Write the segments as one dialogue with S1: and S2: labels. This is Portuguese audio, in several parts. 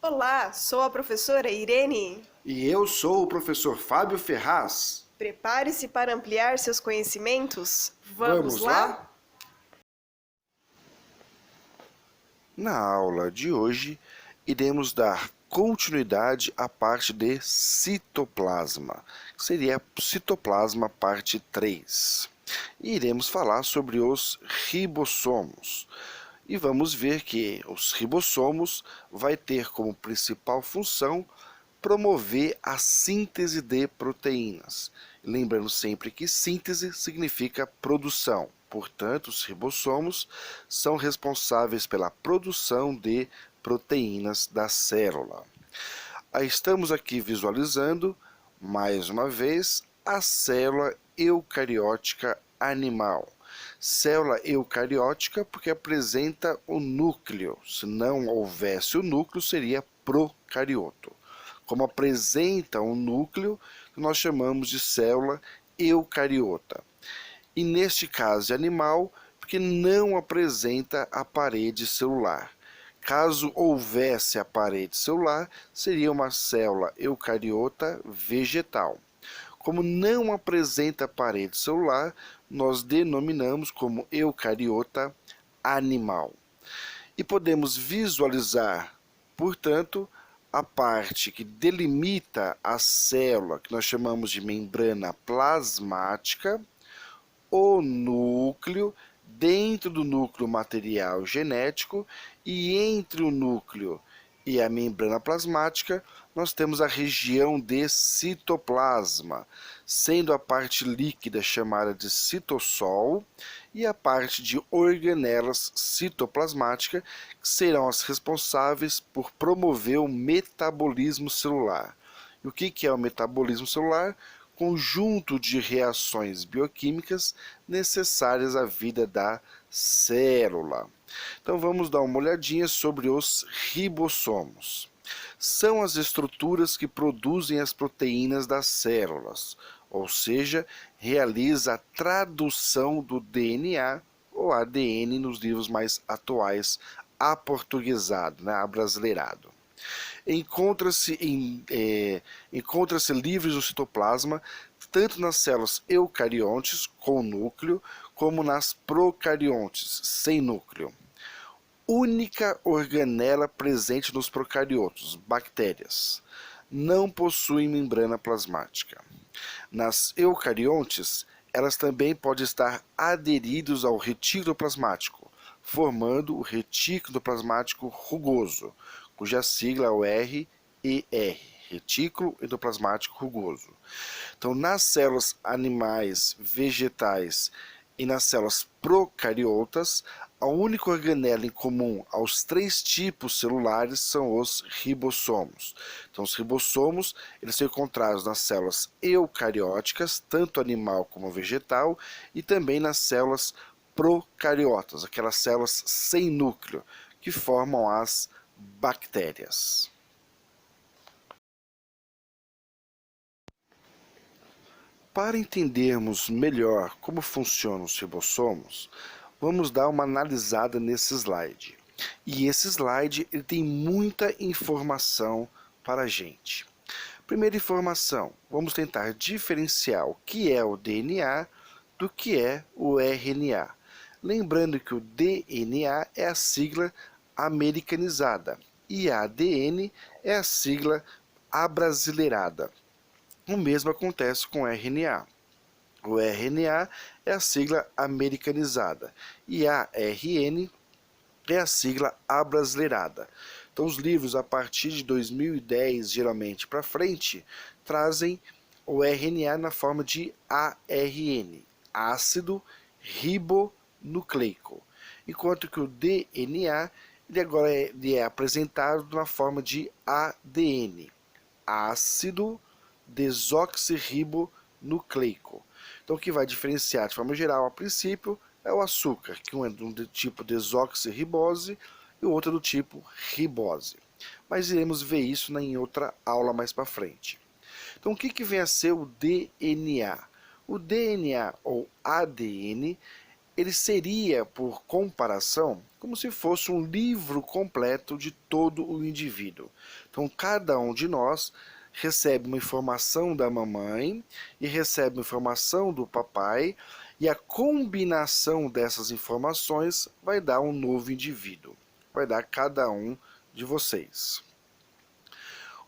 S1: Olá, sou a professora Irene.
S2: E eu sou o professor Fábio Ferraz.
S1: Prepare-se para ampliar seus conhecimentos. Vamos
S2: Vamos
S1: lá?
S2: lá? Na aula de hoje, iremos dar continuidade à parte de citoplasma, que seria citoplasma parte 3. E iremos falar sobre os ribossomos. E vamos ver que os ribossomos vai ter como principal função promover a síntese de proteínas. Lembrando sempre que síntese significa produção. Portanto, os ribossomos são responsáveis pela produção de proteínas da célula. Aí estamos aqui visualizando, mais uma vez, a célula eucariótica animal. Célula eucariótica porque apresenta o núcleo. Se não houvesse o núcleo, seria procarioto. Como apresenta um núcleo, nós chamamos de célula eucariota. E neste caso de animal, porque não apresenta a parede celular. Caso houvesse a parede celular, seria uma célula eucariota vegetal. Como não apresenta parede celular, nós denominamos como eucariota animal. E podemos visualizar, portanto, a parte que delimita a célula, que nós chamamos de membrana plasmática, o núcleo, dentro do núcleo material genético, e entre o núcleo e a membrana plasmática, nós temos a região de citoplasma, sendo a parte líquida chamada de citossol e a parte de organelas citoplasmática, que serão as responsáveis por promover o metabolismo celular. E o que é o metabolismo celular? Conjunto de reações bioquímicas necessárias à vida da célula. Então vamos dar uma olhadinha sobre os ribossomos. São as estruturas que produzem as proteínas das células, ou seja, realiza a tradução do DNA ou ADN nos livros mais atuais, aportuguesado, né, abrasileirado. Encontra-se livres no citoplasma, tanto nas células eucariontes, com núcleo, como nas procariontes, sem núcleo. Única organela presente nos procariotos, bactérias. Não possuem membrana plasmática. Nas eucariontes, elas também podem estar aderidas ao retículo plasmático, formando o retículo plasmático rugoso, cuja sigla é o RER, retículo endoplasmático rugoso. Então, nas células animais, vegetais e nas células procariotas, a única organela em comum aos três tipos celulares são os ribossomos. Então, os ribossomos eles são encontrados nas células eucarióticas, tanto animal como vegetal, e também nas células procariotas, aquelas células sem núcleo, que formam as bactérias. Para entendermos melhor como funcionam os ribossomos, vamos dar uma analisada nesse slide. E esse slide ele tem muita informação para a gente. Primeira informação, vamos tentar diferenciar o que é o DNA do que é o RNA. Lembrando que o DNA é a sigla americanizada e a ADN é a sigla abrasileirada. O mesmo acontece com o RNA. O RNA é a sigla americanizada e a RN é a sigla abrasileirada. Então, os livros a partir de 2010, geralmente para frente, trazem o RNA na forma de ARN, ácido ribonucleico, enquanto que o DNA ele é apresentado na forma de ADN, ácido desoxirribonucleico. Então, o que vai diferenciar de forma geral, a princípio, é o açúcar, que um é do tipo desoxirribose e o outro é do tipo ribose. Mas iremos ver isso em outra aula mais para frente. Então, o que vem a ser o DNA? O DNA, ou ADN, ele seria, por comparação, como se fosse um livro completo de todo o indivíduo. Então, cada um de nós recebe uma informação da mamãe e recebe uma informação do papai, e a combinação dessas informações vai dar um novo indivíduo, vai dar cada um de vocês.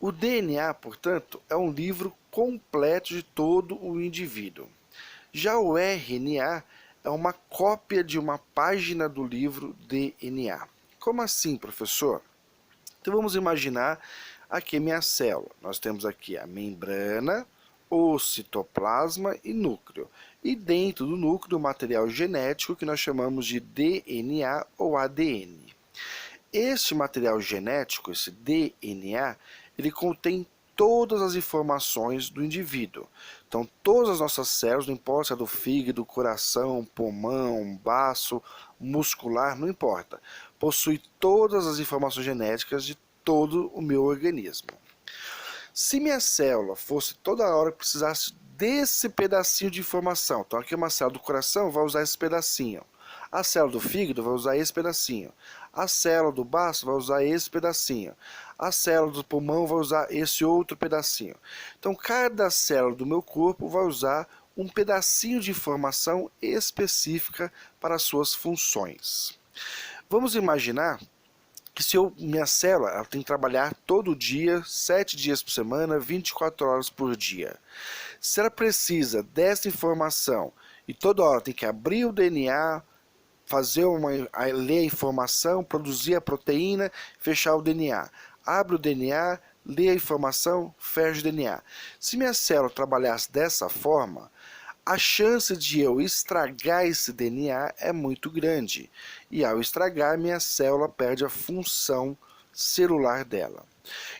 S2: O DNA, portanto, é um livro completo de todo o indivíduo. Já o RNA é uma cópia de uma página do livro DNA. Como assim, professor? Então vamos imaginar aqui a minha célula. Nós temos aqui a membrana, o citoplasma e núcleo. E dentro do núcleo, o material genético que nós chamamos de DNA ou ADN. Este material genético, esse DNA, ele contém todas as informações do indivíduo. Então, todas as nossas células, não importa se é do fígado, coração, pulmão, baço, muscular, não importa. Possui todas as informações genéticas de todo o meu organismo. Se minha célula fosse toda hora que precisasse desse pedacinho de informação, então aqui uma célula do coração vai usar esse pedacinho, a célula do fígado vai usar esse pedacinho, a célula do baço vai usar esse pedacinho, a célula do pulmão vai usar esse outro pedacinho. Então cada célula do meu corpo vai usar um pedacinho de informação específica para as suas funções. Vamos imaginar que se minha célula ela tem que trabalhar todo dia, 7 dias por semana, 24 horas por dia. Se ela precisa dessa informação e toda hora tem que abrir o DNA, ler a informação, produzir a proteína, fechar o DNA. Abre o DNA, lê a informação, fecha o DNA. Se minha célula trabalhasse dessa forma, a chance de eu estragar esse DNA é muito grande. E ao estragar, minha célula perde a função celular dela.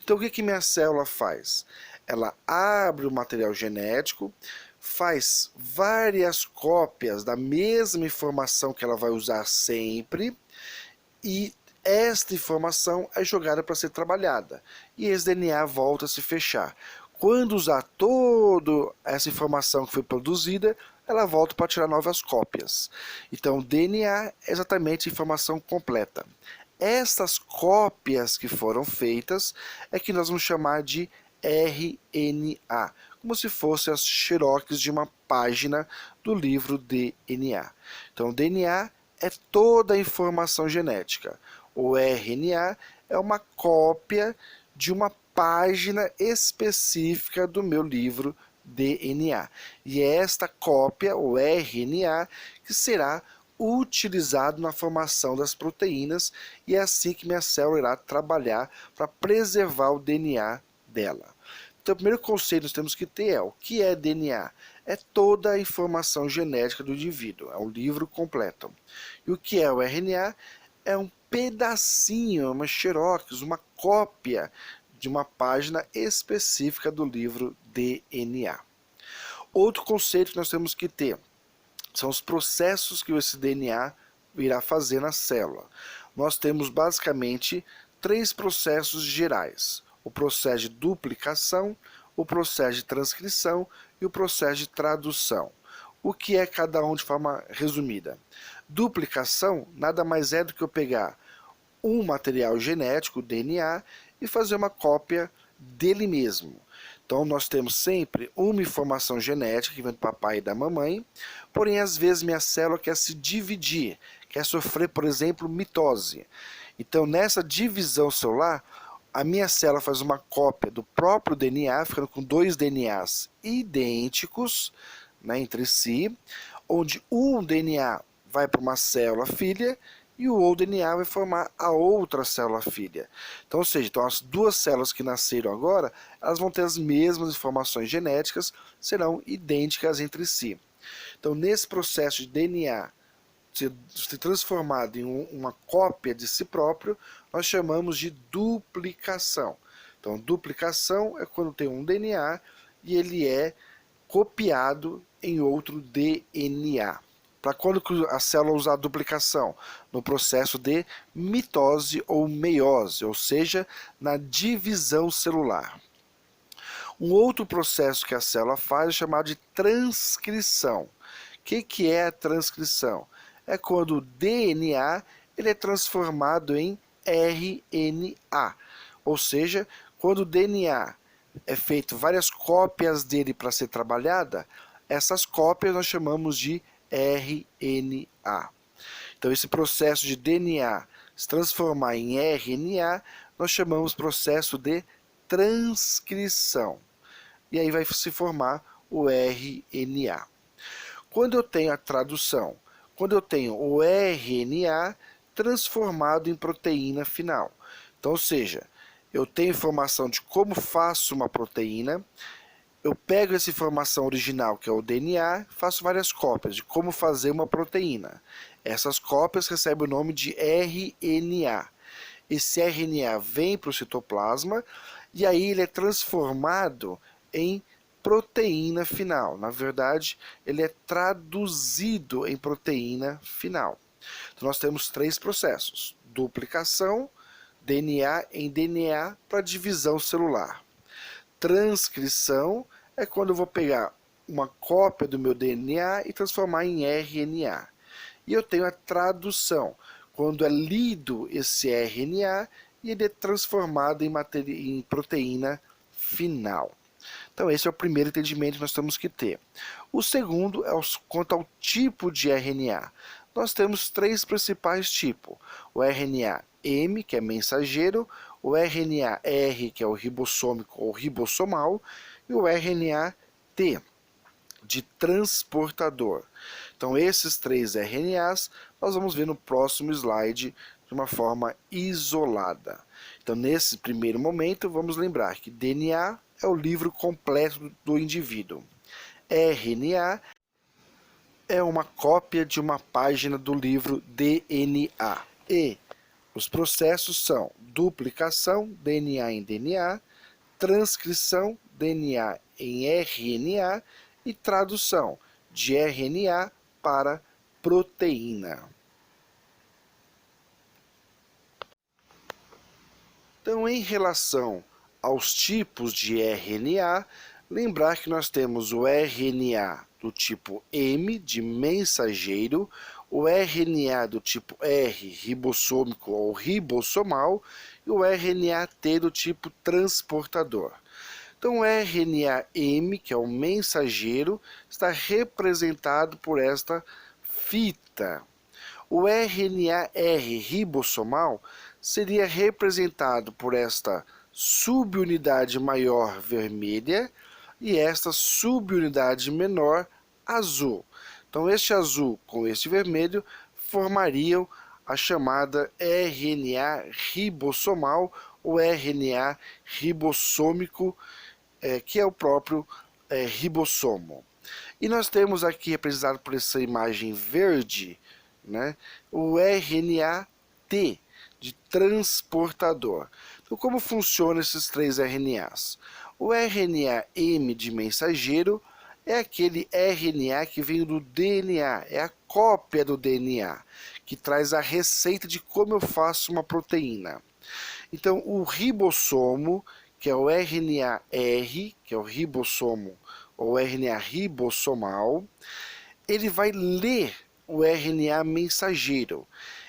S2: Então o que minha célula faz? Ela abre o material genético, faz várias cópias da mesma informação que ela vai usar sempre, e esta informação é jogada para ser trabalhada. E esse DNA volta a se fechar. Quando usar toda essa informação que foi produzida, ela volta para tirar novas cópias. Então, o DNA é exatamente a informação completa. Essas cópias que foram feitas é que nós vamos chamar de RNA, como se fossem as xerox de uma página do livro DNA. Então, o DNA é toda a informação genética. O RNA é uma cópia de uma página específica do meu livro DNA. E é esta cópia, o RNA, que será utilizado na formação das proteínas, e é assim que minha célula irá trabalhar para preservar o DNA dela. Então, o primeiro conceito que nós temos que ter é o que é DNA? É toda a informação genética do indivíduo, é um livro completo. E o que é o RNA? É um pedacinho, uma xerox, uma cópia de uma página específica do livro DNA. Outro conceito que nós temos que ter são os processos que esse DNA irá fazer na célula. Nós temos basicamente 3 processos gerais: o processo de duplicação, o processo de transcrição e o processo de tradução. O que é cada um de forma resumida? Duplicação nada mais é do que eu pegar um material genético, DNA, e fazer uma cópia dele mesmo. Então nós temos sempre uma informação genética que vem do papai e da mamãe, porém às vezes minha célula quer se dividir, quer sofrer, por exemplo, mitose. Então nessa divisão celular, a minha célula faz uma cópia do próprio DNA, ficando com 2 DNAs idênticos, né, entre si, onde um DNA vai para uma célula filha e o outro DNA vai formar a outra célula filha. Então, ou seja, as 2 células que nasceram agora, elas vão ter as mesmas informações genéticas, serão idênticas entre si. Então, nesse processo de DNA ser transformado em uma cópia de si próprio, nós chamamos de duplicação. Então, duplicação é quando tem um DNA e ele é copiado em outro DNA. Para quando a célula usar a duplicação? No processo de mitose ou meiose, ou seja, na divisão celular. Um outro processo que a célula faz é chamado de transcrição. O que é a transcrição? é quando o DNA ele é transformado em RNA. Ou seja, quando o DNA é feito várias cópias dele para ser trabalhada, essas cópias nós chamamos de RNA. Então, esse processo de DNA se transformar em RNA, nós chamamos de processo de transcrição. E aí vai se formar o RNA. Quando eu tenho a tradução, quando eu tenho o RNA transformado em proteína final. Então, ou seja, eu tenho informação de como faço uma proteína, eu pego essa informação original, que é o DNA, faço várias cópias de como fazer uma proteína. Essas cópias recebem o nome de RNA. Esse RNA vem para o citoplasma e aí ele é transformado em proteína final. Na verdade, ele é traduzido em proteína final. Então, nós temos três processos: duplicação, DNA em DNA para divisão celular. Transcrição é quando eu vou pegar uma cópia do meu DNA e transformar em RNA. E eu tenho a tradução, quando é lido esse RNA e ele é transformado em proteína final. Então esse é o primeiro entendimento que nós temos que ter. O segundo é quanto ao tipo de RNA. Nós temos três principais tipos: o RNA M, que é mensageiro, o RNA R, que é o ribossômico ou ribossomal, e o RNA T, de transportador. Então esses três RNAs nós vamos ver no próximo slide de uma forma isolada. Então nesse primeiro momento vamos lembrar que DNA é o livro completo do indivíduo. RNA é uma cópia de uma página do livro DNA. E os processos são duplicação, DNA em DNA, transcrição, DNA em RNA, e tradução de RNA para proteína. Então, em relação aos tipos de RNA, lembrar que nós temos o RNA do tipo M, de mensageiro, o RNA do tipo R, ribossômico ou ribossomal, e o RNA-T do tipo transportador. Então, o RNA-M, que é o mensageiro, está representado por esta fita. O RNA-R ribossomal seria representado por esta subunidade maior vermelha e esta subunidade menor azul. Então, este azul com este vermelho formariam a chamada RNA ribossomal ou RNA ribossômico, que é o próprio ribossomo. E nós temos aqui representado por essa imagem verde, né, o RNA-T, de transportador. Então, como funcionam esses três RNAs? O RNA-M de mensageiro é aquele RNA que vem do DNA, é a cópia do DNA, que traz a receita de como eu faço uma proteína. Então, o ribossomo, que é o RNA-R, que é o ribossomo, ou RNA ribossomal, ele vai ler o RNA mensageiro.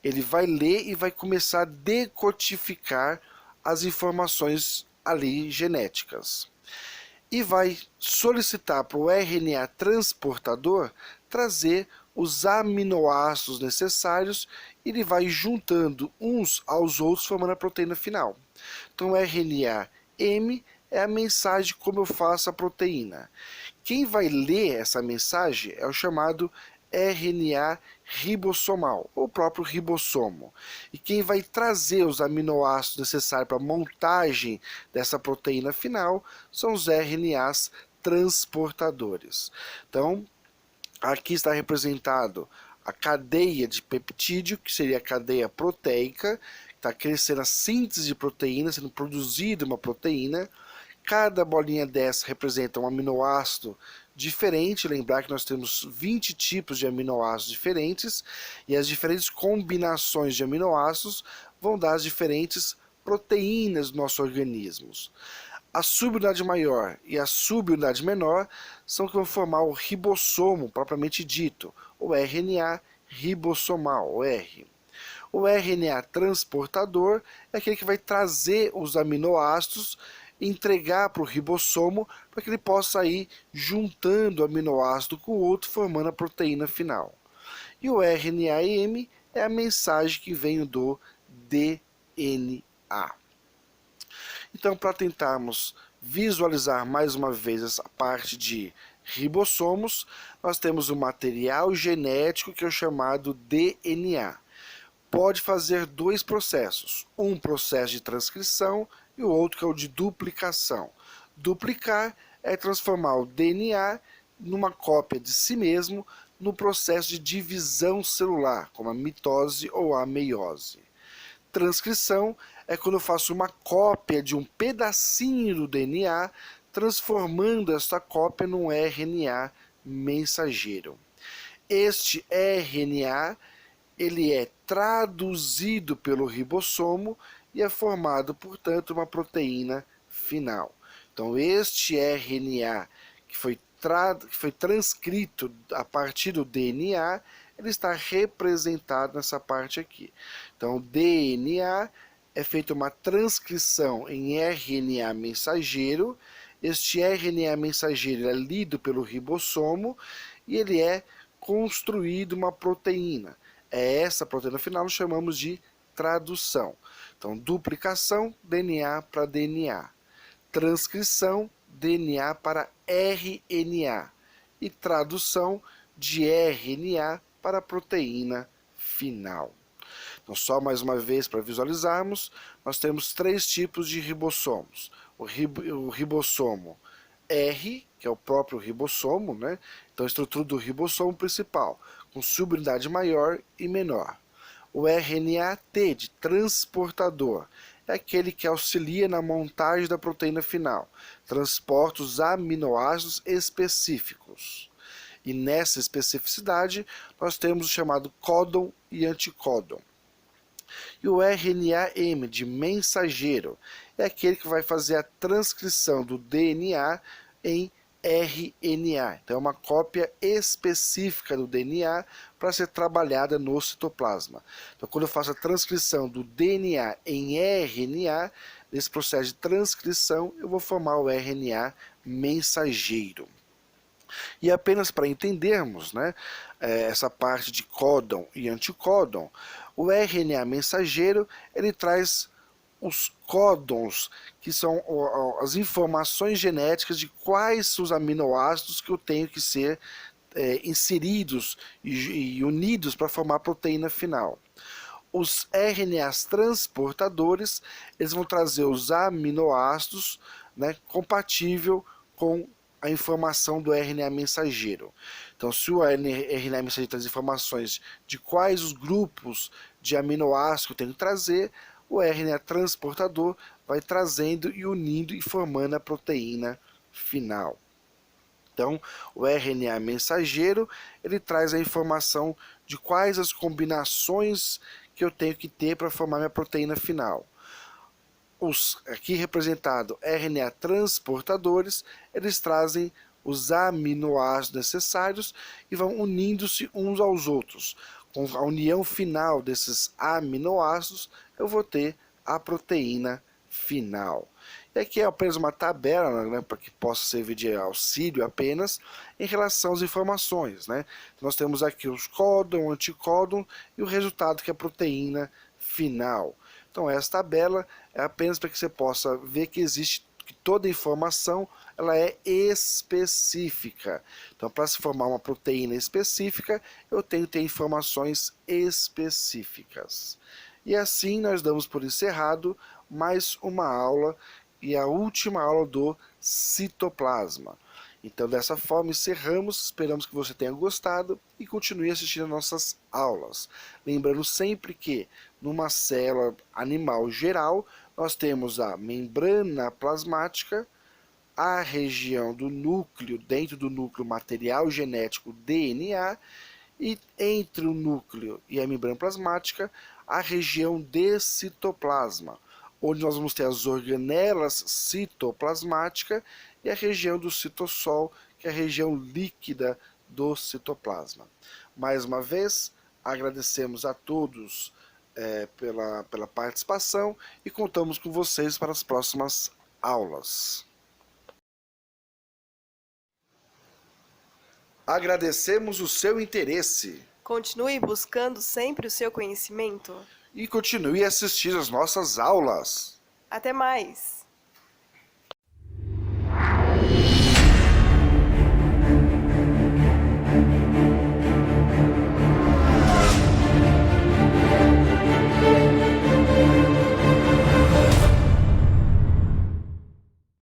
S2: Ele vai ler e vai começar a decodificar as informações ali genéticas. E vai solicitar para o RNA transportador trazer os aminoácidos necessários e ele vai juntando uns aos outros formando a proteína final. Então o RNA-M é a mensagem de como eu faço a proteína. Quem vai ler essa mensagem é o chamado RNA ribossomal, ou próprio ribossomo. E quem vai trazer os aminoácidos necessários para a montagem dessa proteína final são os RNAs transportadores. Então, aqui está representado a cadeia de peptídeo, que seria a cadeia proteica, está crescendo a síntese de proteína, sendo produzida uma proteína. Cada bolinha dessa representa um aminoácido diferente. Lembrar que nós temos 20 tipos de aminoácidos diferentes e as diferentes combinações de aminoácidos vão dar as diferentes proteínas dos nossos organismos. A subunidade maior e a subunidade menor são que vão formar o ribossomo propriamente dito, o RNA ribossomal, o R. O RNA transportador é aquele que vai trazer os aminoácidos, entregar para o ribossomo, para que ele possa ir juntando o aminoácido com o outro, formando a proteína final. E o RNA-M é a mensagem que vem do DNA. Então, para tentarmos visualizar mais uma vez essa parte de ribossomos, nós temos o material genético que é o chamado DNA. Pode fazer dois processos, um processo de transcrição e o outro que é o de duplicação. Duplicar é transformar o DNA numa cópia de si mesmo no processo de divisão celular, como a mitose ou a meiose. Transcrição é quando eu faço uma cópia de um pedacinho do DNA, transformando essa cópia num RNA mensageiro. Este RNA ele é traduzido pelo ribossomo e é formado, portanto, uma proteína final. Então, este RNA que foi transcrito a partir do DNA, ele está representado nessa parte aqui. Então, o DNA é feita uma transcrição em RNA mensageiro. Este RNA mensageiro é lido pelo ribossomo e ele é construído uma proteína. Essa proteína final nós chamamos de tradução. Então, duplicação, DNA para DNA. Transcrição, DNA para RNA. E tradução de RNA para a proteína final. Então, só mais uma vez para visualizarmos, nós temos três tipos de ribossomos. O ribossomo R, que é o próprio ribossomo, né? Então, a estrutura do ribossomo principal, com subunidade maior e menor. O RNA-T, de transportador, é aquele que auxilia na montagem da proteína final, transporta os aminoácidos específicos. E nessa especificidade, nós temos o chamado códon e anticódon. E o RNA-M, de mensageiro, é aquele que vai fazer a transcrição do DNA em RNA. Então, é uma cópia específica do DNA para ser trabalhada no citoplasma. Então, quando eu faço a transcrição do DNA em RNA, nesse processo de transcrição, eu vou formar o RNA mensageiro. E apenas para entendermos, né, essa parte de códon e anticódon, o RNA mensageiro ele traz os códons, que são as informações genéticas de quais os aminoácidos que eu tenho que ser inseridos e unidos para formar a proteína final. Os RNAs transportadores, eles vão trazer os aminoácidos, né, compatível com a informação do RNA mensageiro. Então, se o RNA mensageiro traz informações de quais os grupos de aminoácidos que eu tenho que trazer, o RNA transportador vai trazendo e unindo e formando a proteína final. Então, o RNA mensageiro, ele traz a informação de quais as combinações que eu tenho que ter para formar minha proteína final. Os aqui representado RNA transportadores, eles trazem os aminoácidos necessários e vão unindo-se uns aos outros. Com a união final desses aminoácidos, eu vou ter a proteína final. E aqui é apenas uma tabela, né, para que possa servir de auxílio apenas em relação às informações, né? Nós temos aqui os códon, o anticódon e o resultado que é a proteína final. Então essa tabela é apenas para que você possa ver que existe, que toda informação ela é específica. Então, para se formar uma proteína específica, eu tenho que ter informações específicas. E assim nós damos por encerrado mais uma aula e a última aula do citoplasma. Então, dessa forma, encerramos. Esperamos que você tenha gostado e continue assistindo nossas aulas. Lembrando sempre que, numa célula animal geral, nós temos a membrana plasmática, a região do núcleo, dentro do núcleo material genético DNA, e entre o núcleo e a membrana plasmática, a região de citoplasma, onde nós vamos ter as organelas citoplasmáticas e a região do citossol, que é a região líquida do citoplasma. Mais uma vez, Agradecemos a todos pela participação e contamos com vocês para as próximas aulas. Agradecemos o seu interesse.
S1: Continue buscando sempre o seu conhecimento.
S2: E continue a assistir às nossas aulas.
S1: Até mais!